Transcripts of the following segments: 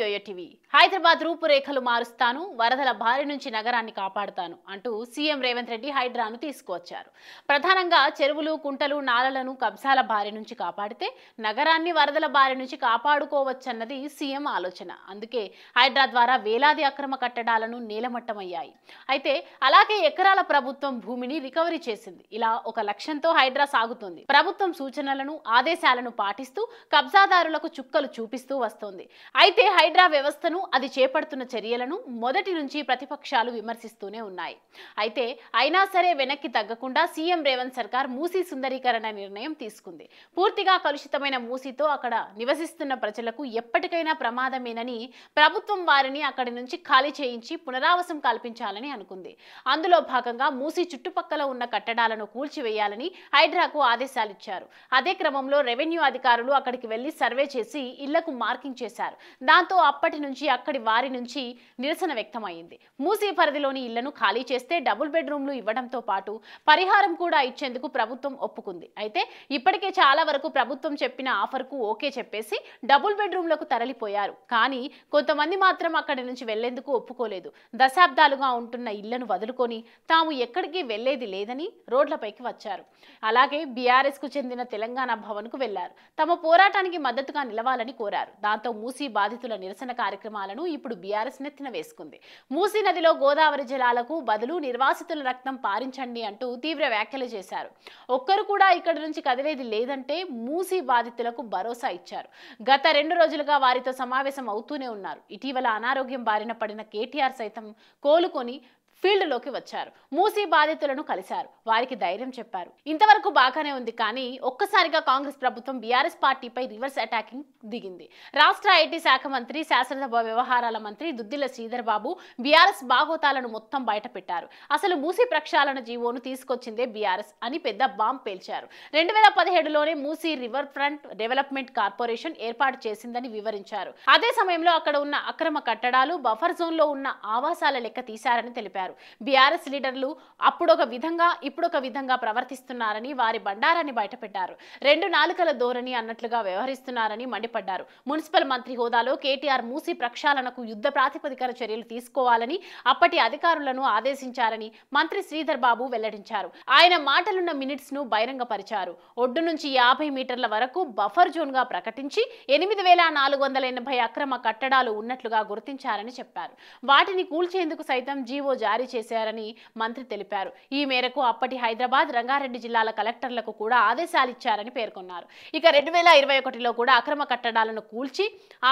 Yo-yo TV. Hyderabad రూపురేఖలు మారుస్తాను, వరదల బారి నుంచి నగరాన్ని కాపాడుతాను అంటూ సీఎం రేవంత్ రెడ్డి హైడ్రాను తీసుకువచ్చారు. ప్రధానంగా చెరువులు, కుంటలు, నాలలను కబ్జాల బారి నుంచి కాపాడితే నగరాన్ని వరదల బారి నుంచి కాపాడుకోవచ్చన్నది సీఎం ఆలోచన. అందుకే హైడ్రా ద్వారా వేలాది అక్రమ కట్టడాలను నేలమట్టమయ్యాయి. అయితే అలాగే ఎకరాల ప్రభుత్వం భూమిని రికవరీ చేసింది. ఇలా ఒక లక్ష్యంతో హైడ్రా సాగుతుంది. ప్రభుత్వం సూచనలను, ఆదేశాలను పాటిస్తూ కబ్జాదారులకు చుక్కలు చూపిస్తూ వస్తోంది. అయితే హైడ్రా వ్యవస్థను, అది చేపడుతున్న చర్యలను మొదటి నుంచి ప్రతిపక్షాలు విమర్శిస్తూనే ఉన్నాయి. అయితే అయినా సరే వెనక్కి తగ్గకుండా సీఎం రేవంత్ సర్కార్ మూసీ సుందరీకరణ నిర్ణయం తీసుకుంది. పూర్తిగా కలుషితమైన మూసీతో అక్కడ నివసిస్తున్న ప్రజలకు ఎప్పటికైనా ప్రమాదమేనని ప్రభుత్వం వారిని అక్కడి నుంచి ఖాళీ చేయించి పునరావాసం కల్పించాలని అనుకుంది. అందులో భాగంగా మూసీ చుట్టుపక్కల ఉన్న కట్టడాలను కూల్చివేయాలని హైడ్రాకు ఆదేశాలిచ్చారు. అదే క్రమంలో రెవెన్యూ అధికారులు అక్కడికి వెళ్లి సర్వే చేసి ఇళ్లకు మార్కింగ్ చేశారు. దాంతో అప్పటి నుంచి అక్కడి వారి నుంచి నిరసన వ్యక్తమైంది. మూసీ పరిధిలోని ఇళ్లను ఖాళీ చేస్తే డబుల్ బెడ్రూమ్లు ఇవ్వడంతో పాటు పరిహారం కూడా ఇచ్చేందుకు ప్రభుత్వం ఒప్పుకుంది. అయితే ఇప్పటికే చాలా వరకు ప్రభుత్వం చెప్పిన ఆఫర్కు ఓకే చెప్పేసి డబుల్ బెడ్రూమ్లకు తరలిపోయారు. కానీ కొంతమంది మాత్రం అక్కడి నుంచి వెళ్లేందుకు ఒప్పుకోలేదు. దశాబ్దాలుగా ఉంటున్న ఇళ్లను వదులుకొని తాము ఎక్కడికి వెళ్లేది లేదని రోడ్లపైకి వచ్చారు. అలాగే బీఆర్ఎస్ కు చెందిన తెలంగాణ భవన్ కు వెళ్లారు. తమ పోరాటానికి మద్దతుగా నిలవాలని కోరారు. దాంతో మూసీ బాధితుల నిరసన కార్యక్రమాలను ఇప్పుడు బీఆర్ఎస్ నెత్తిన వేసుకుంది. మూసీ నదిలో గోదావరి జలాలకు బదులు నిర్వాసితుల రక్తం పారించండి అంటూ తీవ్ర వ్యాఖ్యలు చేశారు. ఒక్కరు కూడా ఇక్కడి నుంచి కదిలేది లేదంటే మూసీ బాధితులకు భరోసా ఇచ్చారు. గత 2 రోజులుగా వారితో సమావేశం అవుతూనే ఉన్నారు. ఇటీవల అనారోగ్యం బారిన పడిన కేటీఆర్ సైతం కోలుకొని ఫీల్డ్లోకి వచ్చారు. మూసీ బాధితులను కలిశారు. వారికి ధైర్యం చెప్పారు. ఇంతవరకు బాగానే ఉంది. కానీ ఒక్కసారిగా కాంగ్రెస్ ప్రభుత్వం బీఆర్ఎస్ పార్టీపై రివర్స్ అటాకింగ్ దిగింది. రాష్ట్ర ఐటీ శాఖ మంత్రి, శాసనసభ వ్యవహారాల మంత్రి దుద్దిల శ్రీధర్ బాబు బీఆర్ఎస్ బాగోతాలను మొత్తం బయట పెట్టారు. అసలు మూసీ ప్రక్షాళన జీవోను తీసుకొచ్చిందే బీఆర్ఎస్ అని పెద్ద బాంబ్ పేల్చారు. 2017లోనే Musi river front development corporation ఏర్పాటు చేసిందని వివరించారు. అదే సమయంలో అక్కడ ఉన్న అక్రమ కట్టడాలు, బఫర్ జోన్ లో ఉన్న ఆవాసాల లెక్క తీశారని తెలిపారు. బీఆర్ఎస్ లీడర్లు అప్పుడొక విధంగా ఇప్పుడొక విధంగా ప్రవర్తిస్తున్నారని, వారి బండారాన్ని బయటపెట్టారు. 2 నాలుకల ధోరణి అన్నట్లుగా వ్యవహరిస్తున్నారని మండిపడ్డారు. మున్సిపల్ మంత్రి హోదాలో కేటీఆర్ మూసీ ప్రక్షాళనకు యుద్ధ ప్రాతిపదికన చర్యలు తీసుకోవాలని అప్పటి అధికారులను ఆదేశించారని మంత్రి శ్రీధర్ బాబు వెల్లడించారు. ఆయన మాటలున్న మినిట్స్ ను బహిరంగపరిచారు. ఒడ్డు నుంచి 50 మీటర్ల వరకు బఫర్ జోన్ గా ప్రకటించి 8480 అక్రమ కట్టడాలు ఉన్నట్లుగా గుర్తించారని చెప్పారు. వాటిని కూల్చేందుకు సైతం జీవో జారీ చేశారని మంత్రి తెలిపారు. ఈ మేరకు అప్పటి హైదరాబాద్, రంగారెడ్డి జిల్లాల కలెక్టర్లకు కూడా ఆదేశాలిచ్చారని పేర్కొన్నారు. ఇక 2021లో కూడా అక్రమ కట్టడాలను కూల్చి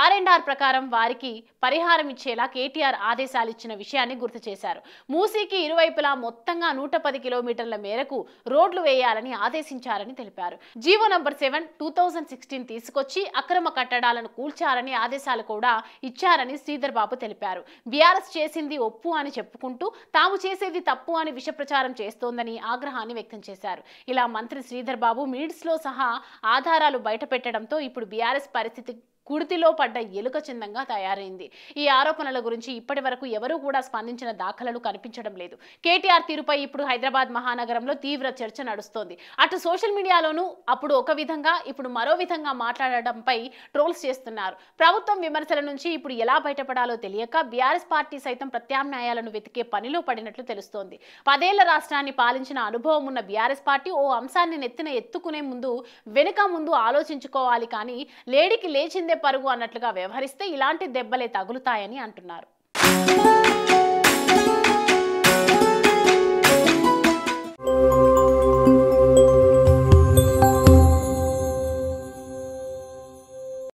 R&R ప్రకారం వారికి పరిహారం ఇచ్చేలా కేటీఆర్ ఆదేశాలిచ్చిన విషయాన్ని గుర్తు చేశారు. మూసీకి ఇరువైపులా మొత్తంగా 110 కిలోమీటర్ల మేరకు రోడ్లు వేయాలని ఆదేశించారని తెలిపారు. జీవో నంబర్ 7 2016 తీసుకొచ్చి అక్రమ కట్టడాలను కూల్చారని ఆదేశాలు కూడా ఇచ్చారని శ్రీధర్ బాబు తెలిపారు. బీఆర్ఎస్ చేసింది ఒప్పు అని చెప్పుకుంటూ తాము చేసేది తప్పు అని విష ప్రచారం చేస్తోందని ఆగ్రహాన్ని వ్యక్తం చేశారు. ఇలా మంత్రి శ్రీధర్ బాబు మినిట్స్ లో సహా ఆధారాలు బయటపెట్టడంతో ఇప్పుడు బీఆర్ఎస్ పరిస్థితి కుడితిలో పడ్డ ఎలుక చిందంగా తయారైంది. ఈ ఆరోపణల గురించి ఇప్పటి వరకు ఎవరూ కూడా స్పందించిన దాఖలాలు కనిపించడం లేదు. కేటీఆర్ తీరుపై ఇప్పుడు హైదరాబాద్ మహానగరంలో తీవ్ర చర్చ నడుస్తోంది. అటు సోషల్ మీడియాలోనూ అప్పుడు ఒక విధంగా, ఇప్పుడు మరో విధంగా మాట్లాడడంపై ట్రోల్స్ చేస్తున్నారు. ప్రభుత్వం విమర్శల నుంచి ఇప్పుడు ఎలా బయటపడాలో తెలియక బీఆర్ఎస్ పార్టీ సైతం ప్రత్యామ్నాయాలను వెతికే పనిలో పడినట్లు తెలుస్తోంది. 10 ఏళ్ల రాష్ట్రాన్ని పాలించిన అనుభవం ఉన్న బీఆర్ఎస్ పార్టీ ఓ అంశాన్ని నెత్తిన ఎత్తుకునే ముందు వెనుక ముందు ఆలోచించుకోవాలి. కానీ లేడికి లేచిందే పరుగు అన్నట్లుగా వ్యవహరిస్తే ఇలాంటి దెబ్బలే తగులుతాయని అంటున్నారు.